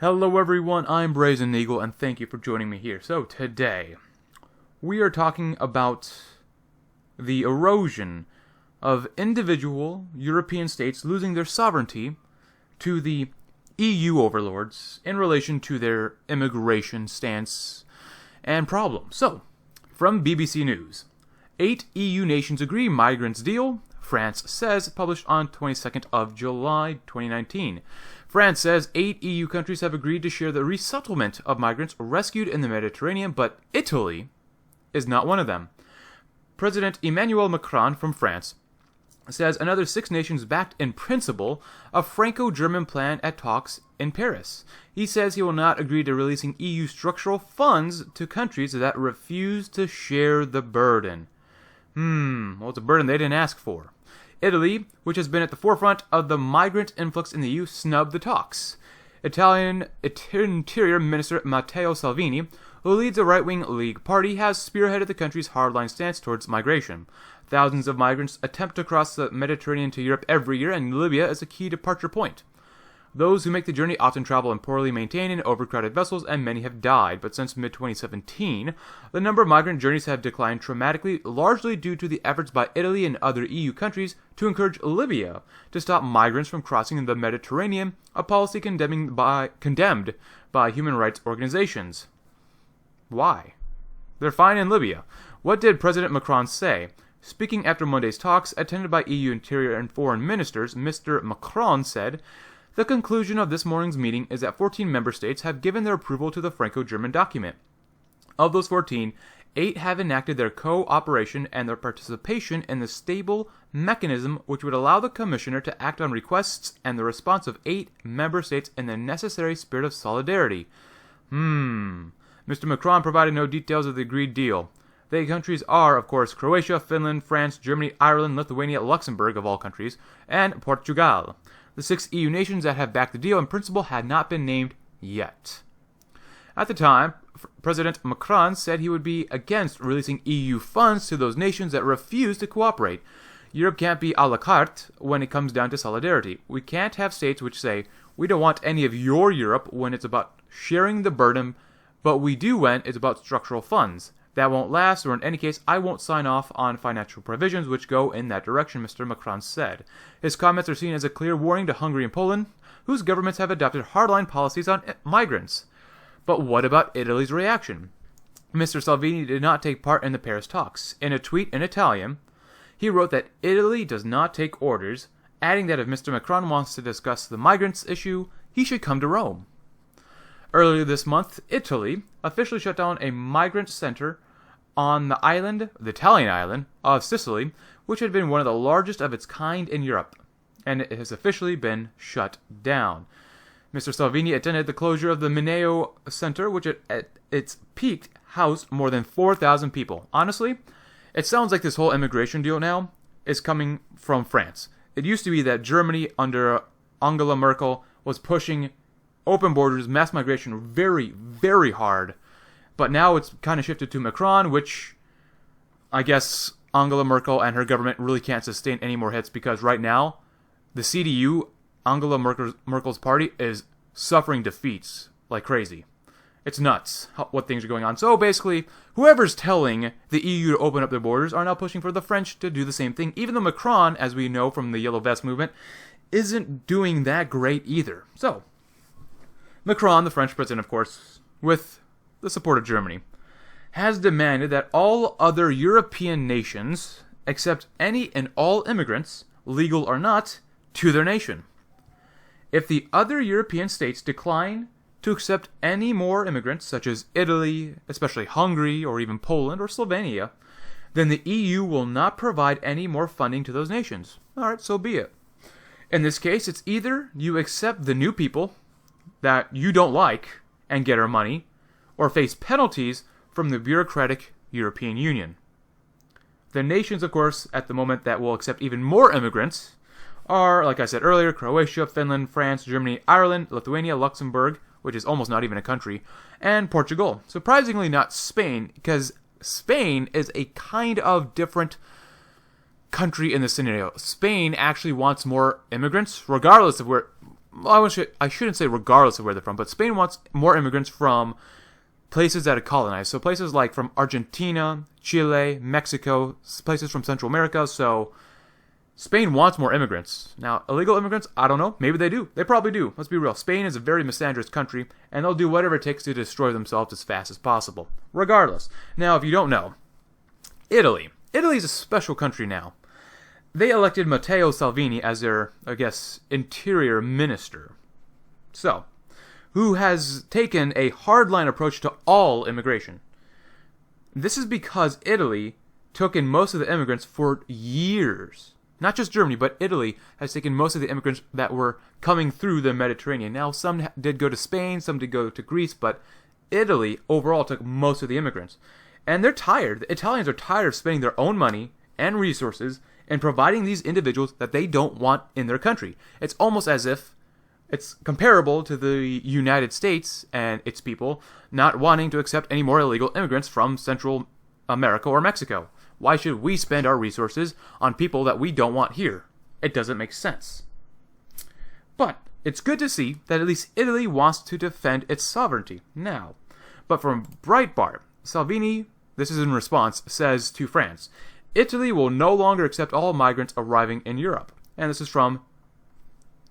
Hello everyone, I'm Brazen Eagle and thank you for joining me here. So today, we are talking about the erosion of individual European states losing their sovereignty to the EU overlords in relation to their immigration stance and problems. So, from BBC News, 8 EU nations agree migrants deal, France says, published on 22nd of July 2019. France says 8 EU countries have agreed to share the resettlement of migrants rescued in the Mediterranean, but Italy is not one of them. President Emmanuel Macron from France says another 6 nations backed in principle a Franco-German plan at talks in Paris. He says he will not agree to releasing EU structural funds to countries that refuse to share the burden. Well, it's a burden they didn't ask for. Italy, which has been at the forefront of the migrant influx in the EU, snubbed the talks. Italian Interior Minister Matteo Salvini, who leads a right-wing League party, has spearheaded the country's hardline stance towards migration. Thousands of migrants attempt to cross the Mediterranean to Europe every year, and Libya is a key departure point. Those who make the journey often travel in poorly maintained and overcrowded vessels, and many have died. But since mid-2017, the number of migrant journeys have declined dramatically, largely due to the efforts by Italy and other EU countries to encourage Libya to stop migrants from crossing the Mediterranean, a policy condemned by human rights organizations. Why? They're fine in Libya. What did President Macron say? Speaking after Monday's talks, attended by EU Interior and Foreign Ministers, Mr. Macron said, "The conclusion of this morning's meeting is that 14 member states have given their approval to the Franco-German document. Of those 14, 8 have enacted their cooperation and their participation in the stable mechanism which would allow the Commissioner to act on requests and the response of 8 member states in the necessary spirit of solidarity." Mr. Macron provided no details of the agreed deal. The countries are, of course, Croatia, Finland, France, Germany, Ireland, Lithuania, Luxembourg, of all countries, and Portugal. The 6 EU nations that have backed the deal in principle had not been named yet. At the time, President Macron said he would be against releasing EU funds to those nations that refuse to cooperate. Europe can't be a la carte when it comes down to solidarity. We can't have states which say, we don't want any of your Europe when it's about sharing the burden, but we do when it's about structural funds. That won't last, or in any case, I won't sign off on financial provisions which go in that direction, Mr. Macron said. His comments are seen as a clear warning to Hungary and Poland, whose governments have adopted hardline policies on migrants. But what about Italy's reaction? Mr. Salvini did not take part in the Paris talks. In a tweet in Italian, he wrote that Italy does not take orders, adding that if Mr. Macron wants to discuss the migrants issue, he should come to Rome. Earlier this month, Italy officially shut down a migrant center on the Italian island of Sicily, which had been one of the largest of its kind in Europe, and it has officially been shut down. Mr. Salvini attended the closure of the Mineo Center, which at its peak housed more than 4,000 people. Honestly, it sounds like this whole immigration deal now is coming from France. It used to be that Germany under Angela Merkel was pushing open borders, mass migration very, very hard. But now it's kind of shifted to Macron, which I guess Angela Merkel and her government really can't sustain any more hits because right now, the CDU, Angela Merkel's party, is suffering defeats like crazy. It's nuts what things are going on. So basically, whoever's telling the EU to open up their borders are now pushing for the French to do the same thing, even though Macron, as we know from the Yellow Vest movement, isn't doing that great either. So, Macron, the French president, of course, with the support of Germany, has demanded that all other European nations accept any and all immigrants, legal or not, to their nation. If the other European states decline to accept any more immigrants, such as Italy, especially Hungary, or even Poland or Slovenia, then the EU will not provide any more funding to those nations. Alright, so be it. In this case, it's either you accept the new people that you don't like and get our money, or face penalties from the bureaucratic European Union. The nations, of course, at the moment that will accept even more immigrants are, like I said earlier, Croatia, Finland, France, Germany, Ireland, Lithuania, Luxembourg, which is almost not even a country, and Portugal. Surprisingly not Spain, because Spain is a kind of different country in this scenario. Spain actually wants more immigrants, regardless of well, I shouldn't say regardless of where they're from, but Spain wants more immigrants from places that are colonized. So places like from Argentina, Chile, Mexico, places from Central America. So Spain wants more immigrants. Now, illegal immigrants, I don't know. Maybe they do. They probably do. Let's be real. Spain is a very misandrous country, and they'll do whatever it takes to destroy themselves as fast as possible. Regardless. Now, if you don't know, Italy. Italy is a special country now. They elected Matteo Salvini as their, I guess, interior minister. So, who has taken a hardline approach to all immigration. This is because Italy took in most of the immigrants for years. Not just Germany, but Italy has taken most of the immigrants that were coming through the Mediterranean. Now, some did go to Spain, some did go to Greece, but Italy overall took most of the immigrants. And they're tired. The Italians are tired of spending their own money and resources and providing these individuals that they don't want in their country. It's almost as if it's comparable to the United States and its people not wanting to accept any more illegal immigrants from Central America or Mexico. Why should we spend our resources on people that we don't want here? It doesn't make sense. But it's good to see that at least Italy wants to defend its sovereignty now. But from Breitbart, Salvini, this is in response, says to France, Italy will no longer accept all migrants arriving in Europe. And this is from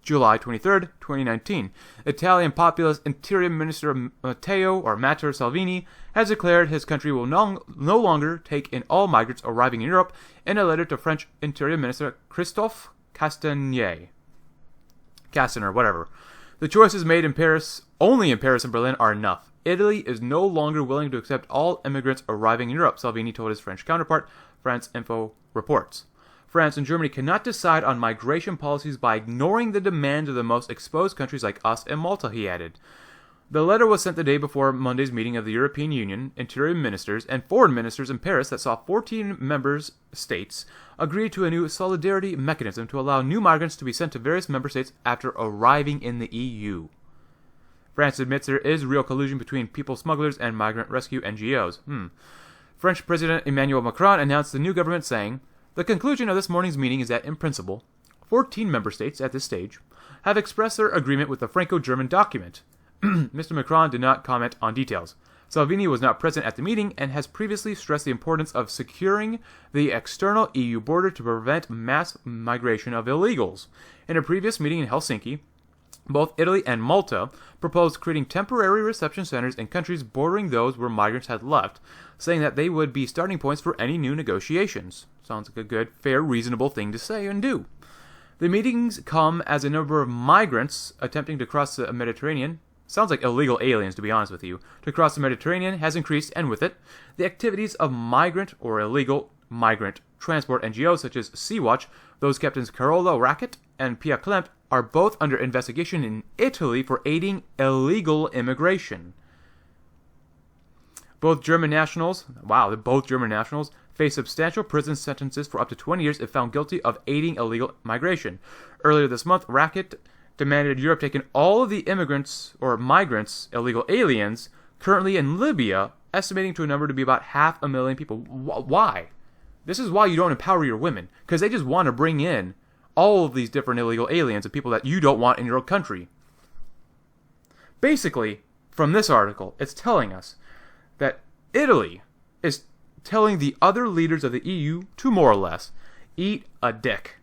July 23rd, 2019. Italian populist Interior Minister Matteo Salvini has declared his country will no longer take in all migrants arriving in Europe in a letter to French Interior Minister Christophe Castaner, whatever. The choices made in Paris, only in Paris and Berlin, are enough. Italy is no longer willing to accept all immigrants arriving in Europe, Salvini told his French counterpart, France Info reports. France and Germany cannot decide on migration policies by ignoring the demands of the most exposed countries like us and Malta, he added. The letter was sent the day before Monday's meeting of the European Union, interior ministers, and foreign ministers in Paris that saw 14 member states agree to a new solidarity mechanism to allow new migrants to be sent to various member states after arriving in the EU. France admits there is real collusion between people smugglers and migrant rescue NGOs. French President Emmanuel Macron announced the new government saying, the conclusion of this morning's meeting is that, in principle, 14 member states at this stage have expressed their agreement with the Franco-German document. Mr. Macron did not comment on details. Salvini was not present at the meeting and has previously stressed the importance of securing the external EU border to prevent mass migration of illegals. In a previous meeting in Helsinki, both Italy and Malta proposed creating temporary reception centers in countries bordering those where migrants had left, saying that they would be starting points for any new negotiations. Sounds like a good, fair, reasonable thing to say and do. The meetings come as a number of migrants attempting to cross the Mediterranean, sounds like illegal aliens to be honest with you, to cross the Mediterranean has increased, and with it, the activities of migrant or illegal migrant transport NGOs such as Sea-Watch, those captains Carola Racket and Pia Klempt, are both under investigation in Italy for aiding illegal immigration. Both German nationals, face substantial prison sentences for up to 20 years if found guilty of aiding illegal migration. Earlier this month, Racket demanded Europe take in all of the immigrants, or migrants, illegal aliens, currently in Libya, estimating to a number to be about 500,000 people. Why? This is why you don't empower your women, because they just want to bring in all of these different illegal aliens and people that you don't want in your country. Basically, from this article, it's telling us that Italy is telling the other leaders of the EU to more or less eat a dick.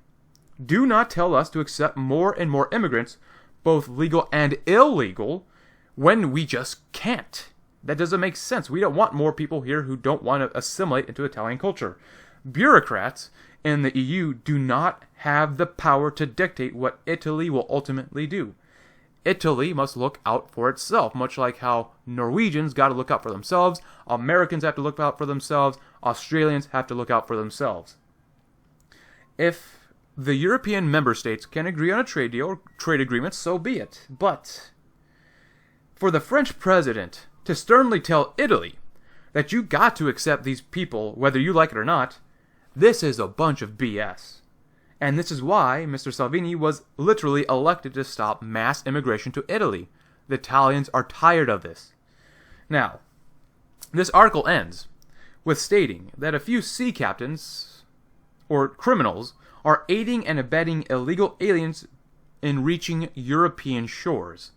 Do not tell us to accept more and more immigrants, both legal and illegal, when we just can't. That doesn't make sense. We don't want more people here who don't want to assimilate into Italian culture. Bureaucrats in the EU do not have the power to dictate what Italy will ultimately do. Italy must look out for itself, much like how Norwegians got to look out for themselves, Americans have to look out for themselves, Australians have to look out for themselves. If the European member states can agree on a trade deal or trade agreement, so be it. But for the French president to sternly tell Italy that you got to accept these people whether you like it or not, this is a bunch of BS. And this is why Mr. Salvini was literally elected to stop mass immigration to Italy. The Italians are tired of this. Now, this article ends with stating that a few sea captains, or criminals, are aiding and abetting illegal aliens in reaching European shores.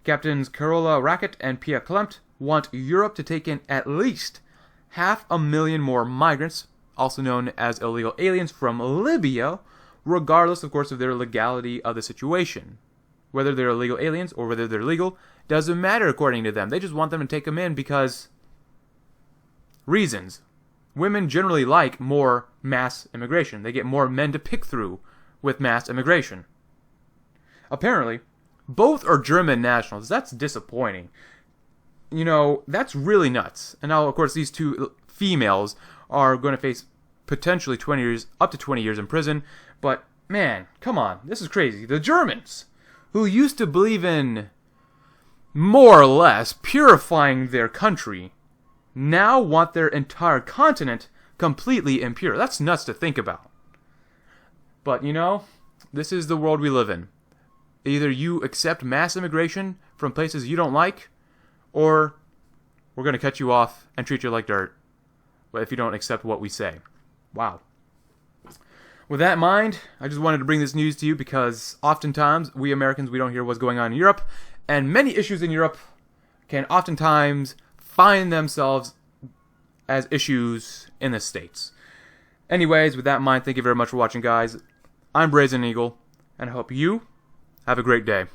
Captains Carola Rackett and Pia Klimt want Europe to take in at least 500,000 more migrants, also known as illegal aliens, from Libya, regardless, of course, of their legality of the situation. Whether they're illegal aliens or whether they're legal doesn't matter according to them. They just want them to take them in because reasons. Women generally like more mass immigration. They get more men to pick through with mass immigration. Apparently, both are German nationals. That's disappointing. You know, that's really nuts. And now, of course, these two females are going to face potentially 20 years, up to 20 years in prison. But, man, come on. This is crazy. The Germans, who used to believe in, more or less, purifying their country, now want their entire continent completely impure. That's nuts to think about. But, you know, this is the world we live in. Either you accept mass immigration from places you don't like, or we're going to cut you off and treat you like dirt if you don't accept what we say. Wow. With that in mind, I just wanted to bring this news to you because oftentimes we Americans, we don't hear what's going on in Europe, and many issues in Europe can oftentimes find themselves as issues in the States. Anyways, with that in mind, thank you very much for watching, guys. I'm Brazen Eagle, and I hope you have a great day.